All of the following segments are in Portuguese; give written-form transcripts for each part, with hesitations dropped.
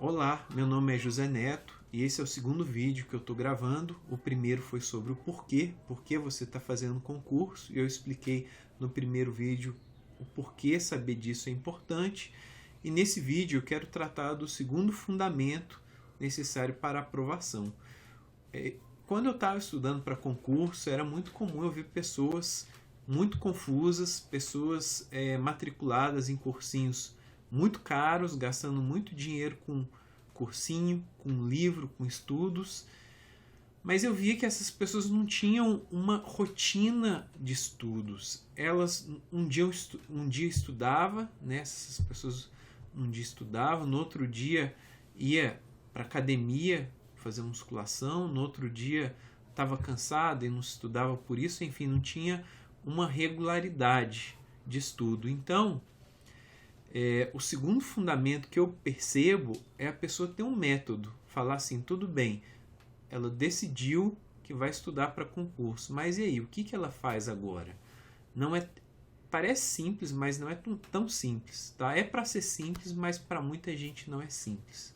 Olá, meu nome é José Neto e esse é o segundo vídeo que eu estou gravando. O primeiro foi sobre o por que você está fazendo concurso, e eu expliquei no primeiro vídeo o porquê saber disso é importante. E nesse vídeo eu quero tratar do segundo fundamento necessário para a aprovação. Quando eu estava estudando para concurso, era muito comum eu ver pessoas muito confusas, pessoas matriculadas em cursinhos muito caros, gastando muito dinheiro com cursinho, com livro, com estudos, mas eu via que essas pessoas não tinham uma rotina de estudos. Elas um dia estudava, né? Essas pessoas um dia estudavam, no outro dia ia para academia fazer musculação, no outro dia estava cansado e não estudava por isso, enfim, não tinha uma regularidade de estudo. Então, o segundo fundamento que eu percebo é a pessoa ter um método, falar assim, tudo bem, ela decidiu que vai estudar para concurso, mas e aí, o que ela faz agora? Não é, parece simples, mas não é tão simples, tá? É para ser simples, mas para muita gente não é simples.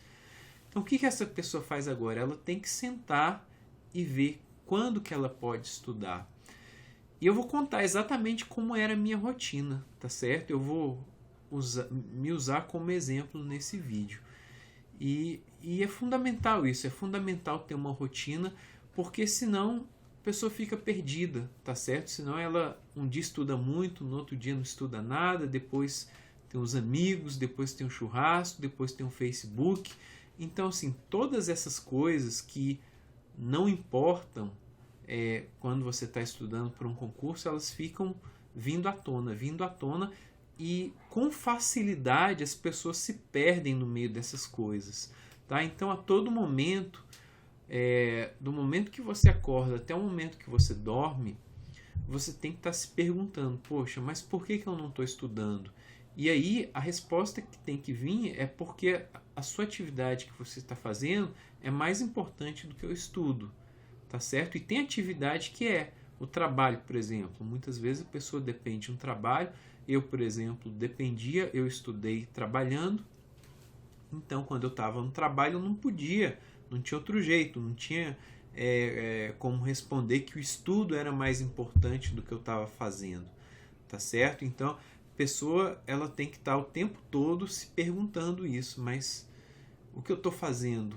Então, o que essa pessoa faz agora? Ela tem que sentar e ver quando que ela pode estudar. E eu vou contar exatamente como era a minha rotina, tá certo? Eu vou me usar como exemplo nesse vídeo. E é fundamental isso, é fundamental ter uma rotina, porque senão a pessoa fica perdida, tá certo? Senão ela um dia estuda muito, no outro dia não estuda nada, depois tem os amigos, depois tem um churrasco, depois tem um Facebook. Então, assim, todas essas coisas que não importam quando você está estudando para um concurso, elas ficam vindo à tona, e com facilidade as pessoas se perdem no meio dessas coisas, tá? Então, a todo momento, do momento que você acorda até o momento que você dorme, você tem que estar se perguntando, poxa, mas por que eu não estou estudando? E aí a resposta que tem que vir é porque a sua atividade que você está fazendo é mais importante do que o estudo, tá certo? E tem atividade que é o trabalho, por exemplo. Muitas vezes a pessoa depende de um trabalho. Eu, por exemplo, dependia, eu estudei trabalhando. Então, quando eu estava no trabalho, eu não podia, não tinha outro jeito, não tinha como responder que o estudo era mais importante do que eu estava fazendo, tá certo? Então, a pessoa ela tem que estar o tempo todo se perguntando isso, mas o que eu estou fazendo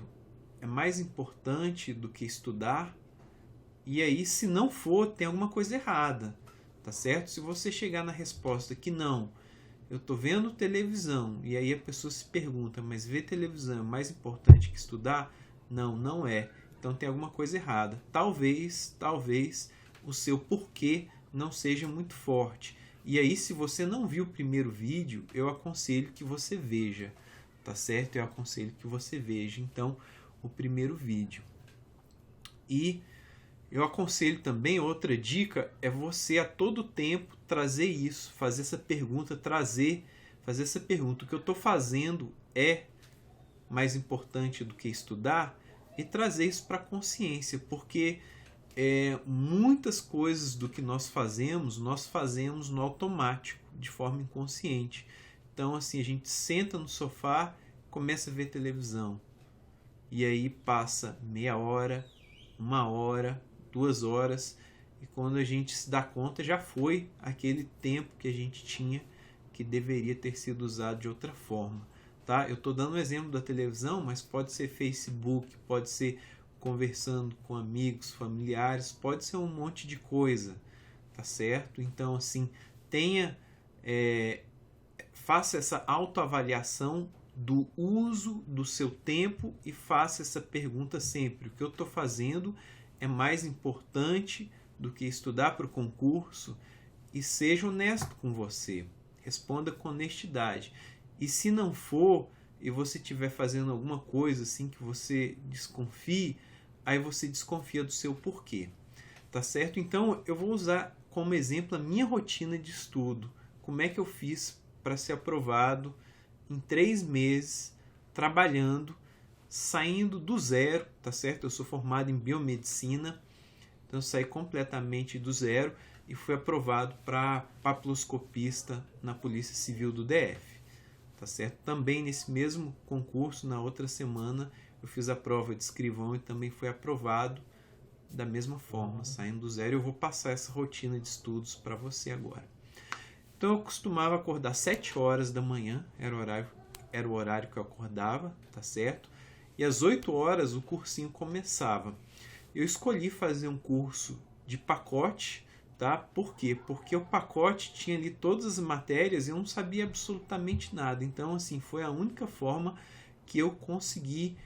é mais importante do que estudar? E aí, se não for, tem alguma coisa errada, tá certo? Se você chegar na resposta que não, eu estou vendo televisão, e aí a pessoa se pergunta, mas ver televisão é mais importante que estudar? Não, não é. Então tem alguma coisa errada. Talvez o seu porquê não seja muito forte. E aí, se você não viu o primeiro vídeo, eu aconselho que você veja, tá certo? Eu aconselho que você veja, então, o primeiro vídeo. E eu aconselho também, outra dica, é você a todo tempo trazer isso, fazer essa pergunta, fazer essa pergunta. O que eu estou fazendo é mais importante do que estudar? E trazer isso para a consciência, porque muitas coisas do que nós fazemos no automático, de forma inconsciente. Então, assim, a gente senta no sofá, começa a ver televisão. E aí passa meia hora, 1 hora, 2 horas, e quando a gente se dá conta, já foi aquele tempo que a gente tinha que deveria ter sido usado de outra forma, tá? Eu estou dando um exemplo da televisão, mas pode ser Facebook, pode ser conversando com amigos, familiares, pode ser um monte de coisa, tá certo? Então, assim, faça essa autoavaliação do uso do seu tempo e faça essa pergunta sempre: o que eu estou fazendo é mais importante do que estudar para o concurso? E seja honesto com você, responda com honestidade. E se não for, e você estiver fazendo alguma coisa assim que você desconfie, aí você desconfia do seu porquê, tá certo? Então eu vou usar como exemplo a minha rotina de estudo, como é que eu fiz para ser aprovado em 3 meses, trabalhando, saindo do zero, tá certo? Eu sou formado em biomedicina, então eu saí completamente do zero e fui aprovado para papiloscopista na Polícia Civil do DF, tá certo? Também nesse mesmo concurso, na outra semana, eu fiz a prova de escrivão e também foi aprovado da mesma forma, saindo do zero. Eu vou passar essa rotina de estudos para você agora. Então eu costumava acordar 7 horas da manhã, era o horário que eu acordava, tá certo? E às 8 horas o cursinho começava. Eu escolhi fazer um curso de pacote, tá? Por quê? Porque o pacote tinha ali todas as matérias e eu não sabia absolutamente nada. Então, assim, foi a única forma que eu consegui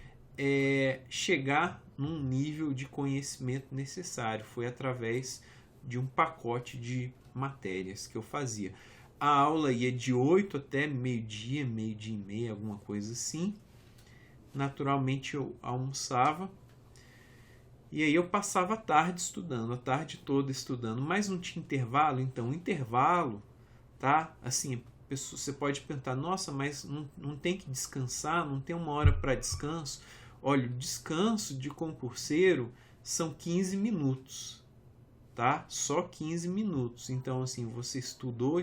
chegar num nível de conhecimento necessário. Foi através de um pacote de matérias que eu fazia. A aula ia de 8 até meio-dia, meio-dia e meia, alguma coisa assim. Naturalmente eu almoçava. E aí eu passava a tarde estudando, a tarde toda estudando, mas não tinha intervalo. Então, intervalo, tá? Assim, você pode perguntar, nossa, mas não tem que descansar, não tem uma hora para descanso? Olha, o descanso de concurseiro são 15 minutos, tá? Só 15 minutos. Então, assim, você estudou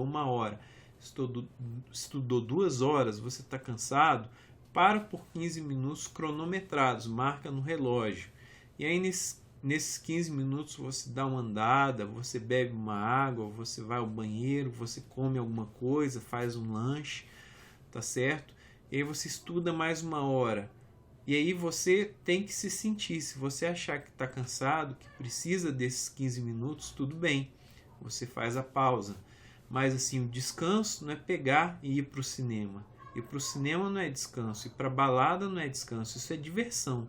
uma hora, estudou 2 horas, você está cansado, para por 15 minutos cronometrados, marca no relógio. E aí, nesses 15 minutos, você dá uma andada, você bebe uma água, você vai ao banheiro, você come alguma coisa, faz um lanche, tá certo? E aí você estuda mais uma hora. E aí você tem que se sentir. Se você achar que está cansado, que precisa desses 15 minutos, tudo bem. Você faz a pausa. Mas assim, o descanso não é pegar e ir para o cinema. Ir para o cinema não é descanso. Ir para a balada não é descanso. Isso é diversão.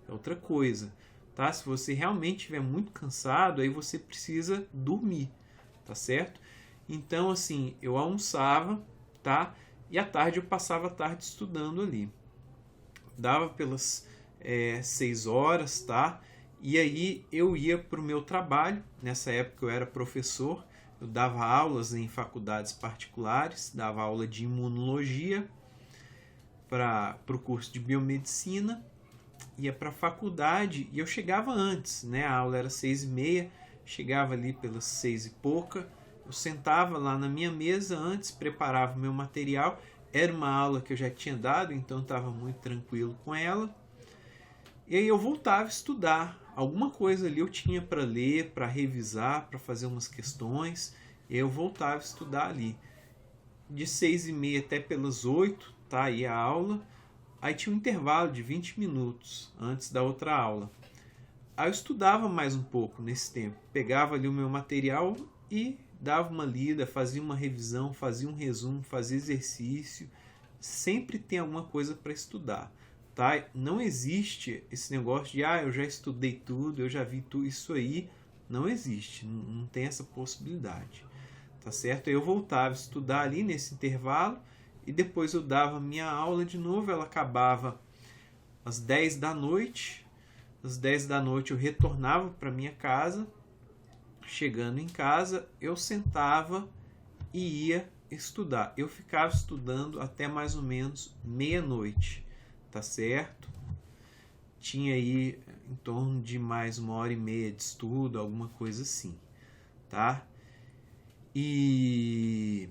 É outra coisa. Tá? Se você realmente estiver muito cansado, aí você precisa dormir. Tá certo? Então, assim, eu almoçava, tá? E à tarde eu passava a tarde estudando ali. Dava pelas 6 horas, tá? E aí eu ia para o meu trabalho. Nessa época eu era professor, eu dava aulas em faculdades particulares, dava aula de imunologia para o curso de biomedicina, ia para a faculdade e eu chegava antes, né? A aula era 6h30, chegava ali pelas 6 e pouca, eu sentava lá na minha mesa antes, preparava o meu material. Era uma aula que eu já tinha dado, então estava muito tranquilo com ela. E aí eu voltava a estudar. Alguma coisa ali eu tinha para ler, para revisar, para fazer umas questões. E eu voltava a estudar ali. De 6h30 até pelas 8, tá aí a aula. Aí tinha um intervalo de 20 minutos antes da outra aula. Aí eu estudava mais um pouco nesse tempo. Pegava ali o meu material e dava uma lida, fazia uma revisão, fazia um resumo, fazia exercício. Sempre tem alguma coisa para estudar, tá? Não existe esse negócio de eu já estudei tudo, eu já vi tudo. Isso aí não existe, não tem essa possibilidade, tá certo? Eu voltava a estudar ali nesse intervalo e depois eu dava minha aula de novo. Ela acabava às 10 da noite. Às 10 da noite eu retornava para minha casa. Chegando em casa, eu sentava e ia estudar. Eu ficava estudando até mais ou menos meia-noite, tá certo? Tinha aí em torno de mais 1h30 de estudo, alguma coisa assim, tá? E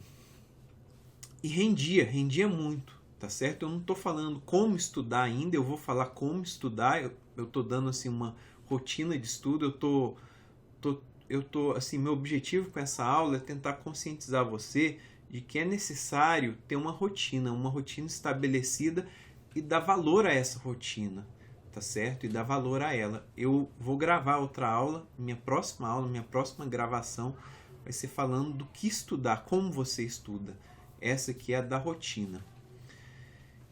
rendia muito, tá certo? Eu não estou falando como estudar ainda, eu vou falar como estudar. Eu estou dando assim uma rotina de estudo. Eu tô assim, meu objetivo com essa aula é tentar conscientizar você de que é necessário ter uma rotina estabelecida e dar valor a essa rotina, tá certo? E dar valor a ela. Eu vou gravar outra aula, minha próxima gravação vai ser falando do que estudar, como você estuda. Essa aqui é a da rotina.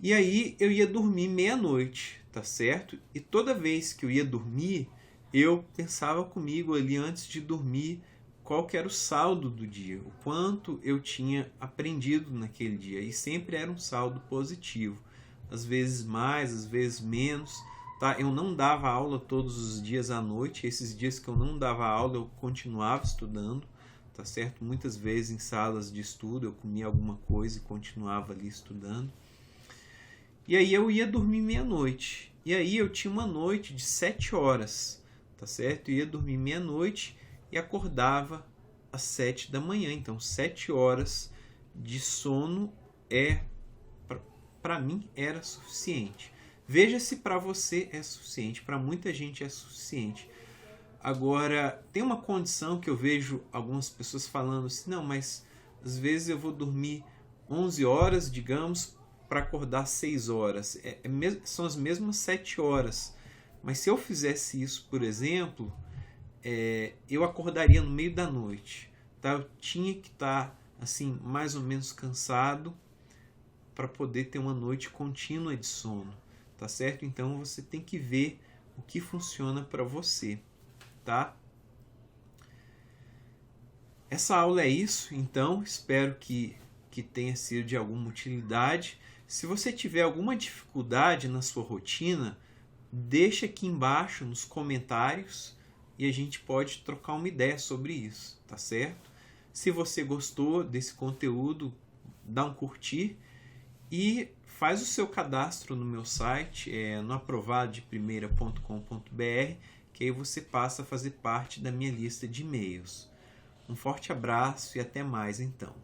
E aí eu ia dormir meia-noite, tá certo? E toda vez que eu ia dormir, eu pensava comigo ali antes de dormir qual que era o saldo do dia, o quanto eu tinha aprendido naquele dia. E sempre era um saldo positivo. Às vezes mais, às vezes menos. Tá? Eu não dava aula todos os dias à noite. Esses dias que eu não dava aula, eu continuava estudando. Tá certo? Muitas vezes em salas de estudo eu comia alguma coisa e continuava ali estudando. E aí eu ia dormir meia-noite. E aí eu tinha uma noite de 7 horas. Tá certo? Eu ia dormir meia-noite e acordava às 7 da manhã. Então, 7 horas de sono para mim era suficiente. Veja se para você é suficiente. Para muita gente é suficiente. Agora, tem uma condição que eu vejo algumas pessoas falando assim, não, mas às vezes eu vou dormir 11 horas, digamos, para acordar 6 horas. São as mesmas 7 horas. Mas se eu fizesse isso, por exemplo, eu acordaria no meio da noite. Tá? Eu tinha que estar assim, mais ou menos cansado para poder ter uma noite contínua de sono. Tá certo? Então você tem que ver o que funciona para você. Tá? Essa aula é isso, então espero que tenha sido de alguma utilidade. Se você tiver alguma dificuldade na sua rotina, deixa aqui embaixo nos comentários e a gente pode trocar uma ideia sobre isso, tá certo? Se você gostou desse conteúdo, dá um curtir e faz o seu cadastro no meu site, no aprovadodeprimeira.com.br, que aí você passa a fazer parte da minha lista de e-mails. Um forte abraço e até mais então.